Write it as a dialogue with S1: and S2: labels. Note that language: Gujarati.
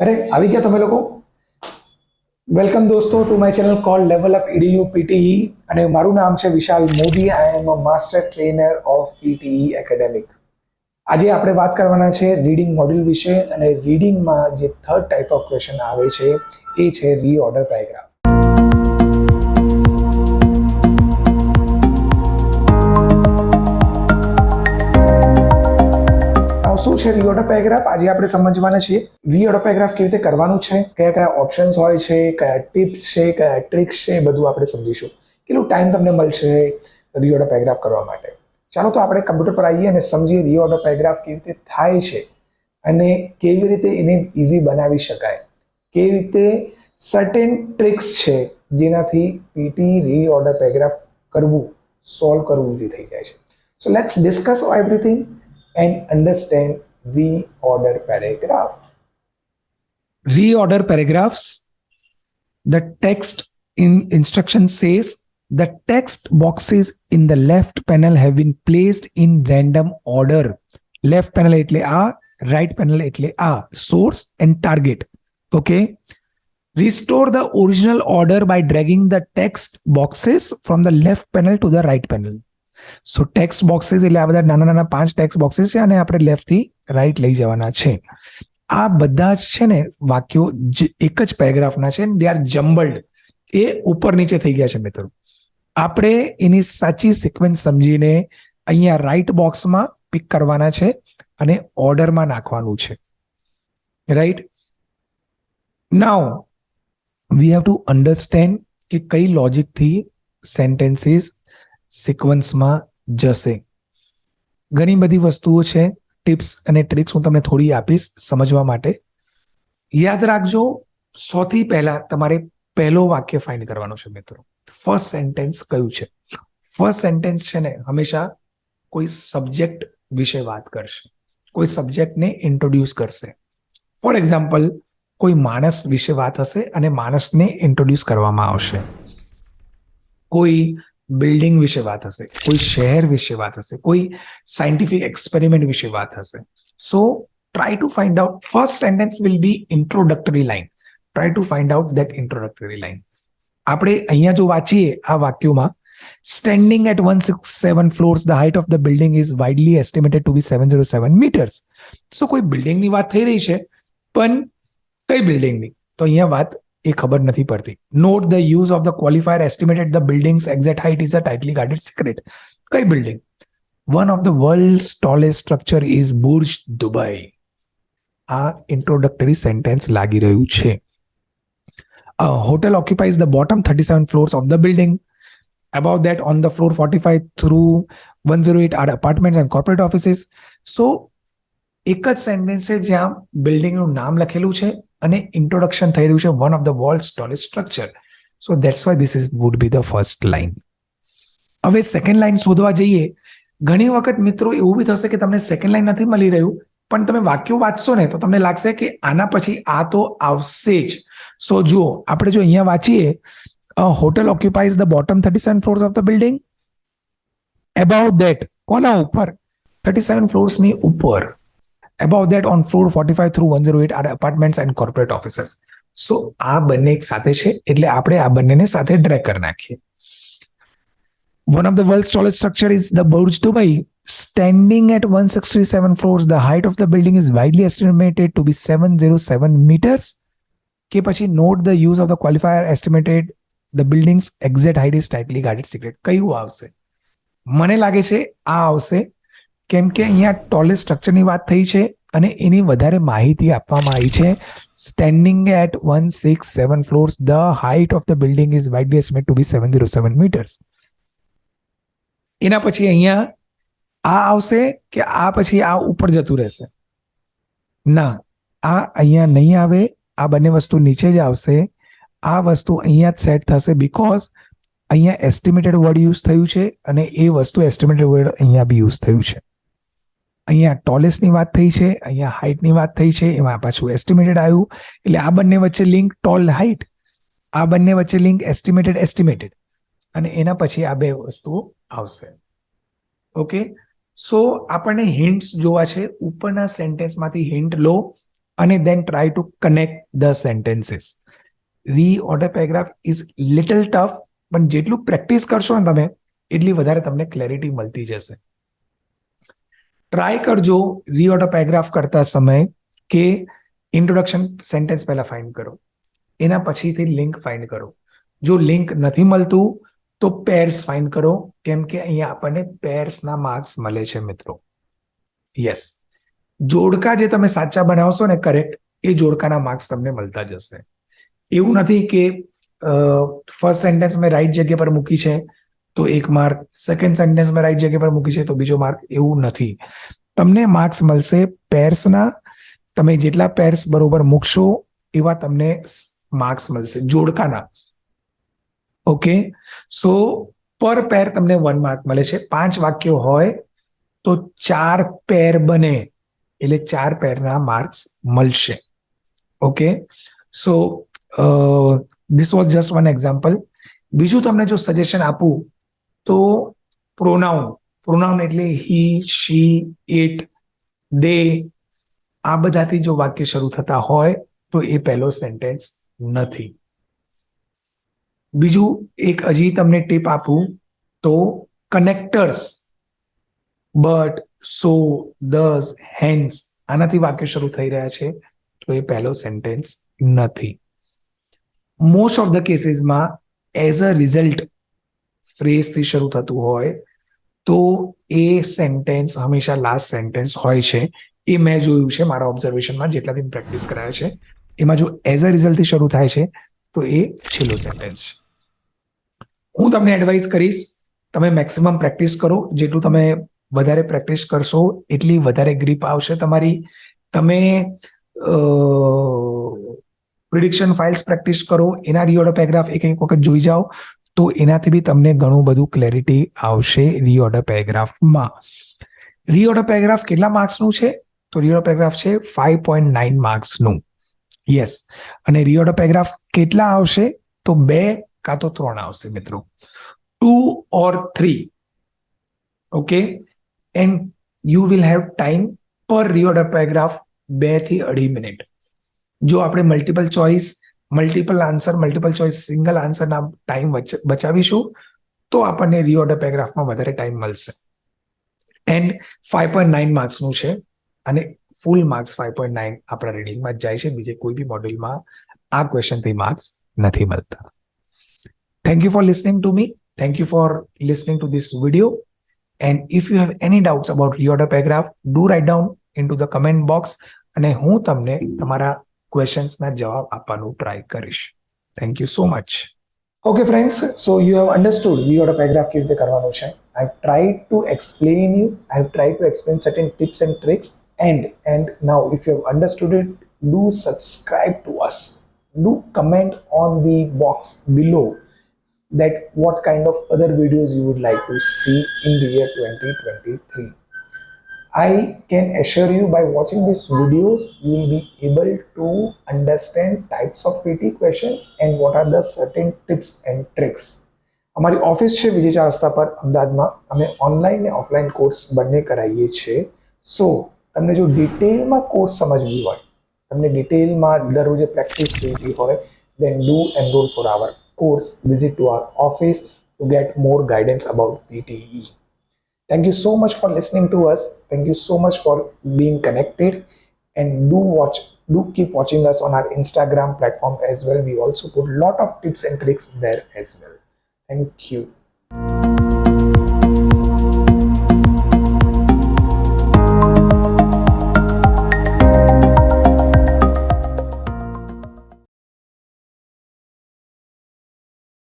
S1: અરે આવી ગયા તમે લોકો. વેલકમ દોસ્તો to my channel called LevelUp Edu PTE અને મારું નામ છે Vishal Modi. I am a master trainer of PTE academic. આજે આપણે વાત કરવાના છે રીડિંગ મોડ્યુલ વિશે અને રીડિંગમાં જે થર્ડ ટાઈપ ઓફ ક્વેશ્ચન આવે છે એ છે રીઓર્ડર પેરેગ્રાફ. શું છે રીઓર્ડર પેરેગ્રાફ આજે આપણે સમજવાના છીએ. રીઓર્ડર પેરેગ્રાફ કેવી રીતે કરવાનું છે, કયા કયા ઓપ્શન્સ હોય છે, કયા ટિપ્સ છે, કયા ટ્રિક્સ છે, બધું આપણે સમજીશું. કેટલું ટાઈમ તમને મળશે રીઓર્ડર પેરેગ્રાફ કરવા માટે. ચાલો તો આપણે કમ્પ્યુટર પર આવીએ અને સમજીએ રીઓર્ડર પેરેગ્રાફ કેવી રીતે થાય છે અને કેવી રીતે એને ઇઝી બનાવી શકાય, કેવી રીતે સર્ટેન ટ્રિક્સ છે જેનાથી પીટી રીઓર્ડર પેરેગ્રાફ કરવું, સોલ્વ કરવું ઇઝી થઈ જાય છે. So let's discuss everything and understand reorder paragraph. Reorder paragraphs. The text in instruction says the text boxes in the left panel have been placed in random order. Left panel એટલે આ, right panel એટલે આ, source and target. Okay. Restore the original order by dragging the text boxes from the left panel to the right panel. So text boxes એટલે આ બધા નાના નાના 5 ટેક્સ્ટ બોક્સીસ છે અને આપણે લેફ્ટ થી રાઈટ લઈ જવાના છે. આ બધા જ છે ને વાક્યો એક જ પેરેગ્રાફના છે, દે આર જમ્બલ્ડ, એ ઉપર નીચે થઈ ગયા છે મિત્રો. આપણે એની સાચી સિક્વન્સ સમજીને અહીંયા રાઈટ બોક્સમાં પિક કરવાના છે અને ઓર્ડરમાં નાખવાનું છે. Right now we have to understand કે કઈ લોજિકથી સેન્ટેન્સીસ સિક્વન્સમાં જશે. ઘણી બધી વસ્તુઓ છે, ટિપ્સ અને ટ્રિક્સ હું તમને થોડી આપીશ સમજવા માટે. યાદ રાખજો, સૌથી પહેલા તમારે પહેલો વાક્ય ફાઇન્ડ કરવાનો છે મિત્રો. ફર્સ્ટ સેન્ટેન્સ કયું છે? ફર્સ્ટ સેન્ટેન્સ છે ને હંમેશા કોઈ સબ્જેક્ટ વિશે વાત કરશે, કોઈ સબ્જેક્ટને ઇન્ટ્રોડ્યુસ કરશે. ફોર એક્ઝામ્પલ, કોઈ માણસ વિશે વાત હશે અને માણસને ઇન્ટ્રોડ્યુસ કરવામાં આવશે. કોઈ બિલ્ડિંગ વિશે વાત હશે, કોઈ શહેર વિશે વાત હશે, કોઈ સાયન્ટિફિક એક્સપેરિમેન્ટ વિશે વાત હશે. So try to find out, first sentence will be introductory line. Try to find out that introductory line. આપણે અહીંયા જો વાંચીએ આ વાક્યોમાં, standing at 167 floors the height of the building is widely estimated to be 707 metres. So કોઈ બિલ્ડિંગની વાત થઈ રહી છે, પણ કઈ બિલ્ડિંગની? તો અહીંયા વાત એ ખબર નથી પડતી. Note the use of the qualifier estimated the building's exact height is a tightly guarded secret. કઈ building? One of the world's tallest structure is Burj Dubai. આ ઇન્ટ્રોડક્ટરી સેન્ટેન્સ લાગી રહ્યું છે. Hotel occupies the bottom 37 floors of the building. Above that, on the floor 45 through 108 are apartments and corporate offices. So એક જ સેન્ટેન્સ છે જ્યાં બિલ્ડિંગનું નામ લખેલું છે અને ઇન્ટ્રોડક્શન થઈ રહ્યું છે, one of the world's tallest structure. So that's why this is would be the first line. હવે સેકન્ડ લાઇન શોધવા જઈએ. ઘણી વખત મિત્રો એવું બી થશે કે તમને સેકન્ડ લાઇન નથી મળી રહ્યું, પણ તમે વાક્યો વાંચશો ને તો તમને લાગશે કે આના પછી આ તો આવશે જ. સો જુઓ, આપણે જો અહીંયા વાંચીએ, hotel occupies the bottom 37 floors of the building. About that, કોના ઉપર? 37 ફ્લોર્સની ઉપર. Above that, on floor 45 through 108 are apartments and corporate offices. So આ બંને એક સાથે છે એટલે આપણે આ બંનેને સાથે ડ્રેગ કરી નાખીએ. One of the world's tallest structure is the Burj Dubai. Standing at 167 floors, the height of the building is widely estimated to be 707 meters. કે પછી note the use of the qualifier estimated the building's exact height is tightly guarded secret. કયું આવશે? મને લાગે છે આ આવશે, કેમ કે અહીંયા ટોલેસ્ટ સ્ટ્રક્ચરની વાત થઈ છે અને એની વધારે માહિતી આપવામાં આવી છે. Standing at 167 floors, the height of the building is widely estimated to be 707 metres. એના પછી અહીંયા આ આવશે કે આ પછી આ ઉપર જતું રહેશે? ના, આ અહીંયા નહીં આવે. આ બંને વસ્તુ નીચે જ આવશે. આ વસ્તુ અહીંયા જ સેટ થશે બીકોઝ અહીંયા એસ્ટિમેટેડ વર્ડ યુઝ થયું છે અને એ વસ્તુ એસ્ટિમેટેડ વર્ડ અહીંયા બી યુઝ થયું છે. અહીંયા ટોલેસ્ટની વાત થઈ છે, અહીંયા હાઇટની વાત થઈ છે, એમાં પાછું એસ્ટિમેટેડ આવ્યું. એટલે આ બંને વચ્ચે લિંક ટોલ હાઇટ, આ બંને વચ્ચે લિંક એસ્ટિમેટેડ અને એના પછી આ બે વસ્તુઓ આવશે. ઓકે, સો આપણને હિન્ટ્સ જોવા છે. ઉપરના સેન્ટેન્સમાંથી હિન્ટ લો અને then try to connect the sentences. Reorder paragraph is little tough, પણ જેટલું પ્રેક્ટિસ કરશો ને તમે એટલી વધારે તમને ક્લેરિટી મળતી જશે. ટ્રાય કરજો રીઓર્ડર પેરેગ્રાફ કરતા સમયે કે ઇન્ટ્રોડક્શન સેન્ટેન્સ પહેલા ફાઇન્ડ કરો, એના પછીથી લિંક ફાઇન્ડ કરો. જો લિંક નથી મળતું તો પેર્સ ફાઇન્ડ કરો, કેમ કે અહીંયા આપણને પેર્સના માર્ક્સ મળે છે મિત્રો. યસ, જોડકા જે તમે સાચા બનાવશો ને કરેક્ટ, એ જોડકાના માર્ક્સ તમને મળતા જશે. એવું નથી કે ફર્સ્ટ સેન્ટેન્સ મેં રાઈટ જગ્યા પર મૂકી છે તો 1 માર્ક, સેકન્ડ સેન્ટેન્સ મેં રાઈટ જગ્યા પર મૂકી છે તો બીજો માર્ક, એવું નથી. તમને માર્ક્સ મળશે પેર્સના. તમે જેટલા પેર્સ બરોબર મૂકશો એવા તમને માર્ક્સ મળશે જોડકાના. ઓકે, સો પર પેર તમને 1 માર્ક મળે છે. 5 વાક્યો હોય તો 4 પેર બને એટલે 4 પેરના માર્ક્સ મળશે. Okay, so this was just one example. બીજું તમને જો સજેશન આપું તો પ્રોનાઉન એટલે હી, શી, ઇટ, દે, આ બધાથી જો વાક્ય શરૂ થતા હોય તો એ પહેલો સેન્ટેન્સ નથી. બીજું એક હજી તમને ટીપ આપું તો connectors but, so, thus, hence, આનાથી વાક્ય શરૂ થઈ રહ્યા છે તો એ પહેલો સેન્ટેન્સ નથી. મોસ્ટ ઓફ ધ કેસીસમાં એઝ અ રિઝલ્ટ ફ્રેઝથી શરૂ થતું હોય તો એ સેન્ટેન્સ હંમેશા લાસ્ટ સેન્ટેન્સ હોય છે. એ મેં જોયું છે મારા ઓબ્ઝર્વેશનમાં, જેટલા બી પ્રેક્ટિસ કરાયા છે એમાં જો એઝ અ રિઝલ્ટથી શરૂ થાય છે તો એ છેલ્લો સેન્ટેન્સ છે. હું તમને એડવાઇસ કરીશ, તમે મેક્સિમમ પ્રેક્ટિસ કરો. જેટલું તમે વધારે પ્રેક્ટિસ કરશો એટલી વધારે ગ્રીપ આવશે તમારી. તમે પ્રિડિક્શન ફાઇલ્સ પ્રેક્ટિસ કરો, એના રીઓર્ડર પેરેગ્રાફ એક વખત જોઈ જાઓ તો એનાથી બી તમને ઘણું બધું ક્લેરિટી આવશે રીઓર્ડર પેરેગ્રાફમાં. રીઓર્ડર પેરેગ્રાફ કેટલા માર્ક્સનું છે? તો રીઓર્ડર પેરેગ્રાફ છે 5.9 માર્ક્સનું. યસ, અને રીઓર્ડર પેરેગ્રાફ કેટલા આવશે? તો 2 કાં તો 3 આવશે મિત્રો, 2 or 3. Okay, and you will have time પર રીઓર્ડર પેરેગ્રાફ 2 થી 2.5 મિનિટ. જો આપણે multiple choice, multiple answer, multiple choice single આન્સરના ટાઈમ બચાવીશું તો આપણને રીઓર્ડર પેરેગ્રાફમાં વધારે ટાઈમ મળશે. એન્ડ 5.9 માર્ક્સનું છે અને ફૂલ માર્ક્સ 5.9 આપણા રીડિંગમાં જ જાય છે. બીજે કોઈ બી મોડ્યુલમાં આ ક્વેશ્ચનથી માર્ક્સ નથી મળતા. Thank you for listening to me. Thank you for listening to this video. And if you have any doubts about reorder paragraph, do write down in to the comment box અને હું તમને તમારા ક્વેશ્ચન્સના જવાબ આપવાનું ટ્રાય કરીશ. Thank you so much. Okay friends, so you have understood reorder paragraph કેવી રીતે કરવાનું છે. I've tried to explain you, I've tried to explain certain tips and tricks, and now if you have understood it, do subscribe to us. Do comment on the box below that what kind of other videos you would like to see in the year 2023. I can assure you by watching these videos, you will be able to understand types of PT questions and what are the certain tips and tricks. અમારી ઓફિસ છે વિજય ચાર રસ્તા પર અમદાવાદમાં. અમે ઓનલાઈન અને ઓફલાઈન કોર્સ બંને કરાવીએ છીએ. સો તમને જો ડિટેલમાં કોર્સ સમજવી હોય, તમને ડિટેલમાં દરરોજે પ્રેક્ટિસ જોઈતી હોય, then do enroll for our course. Visit to our office to get more guidance about PTE. Thank you so much for listening to us. Thank you so much for being connected, and do keep watching us on our Instagram platform as well. We also put a lot of tips and tricks there as well. Thank you.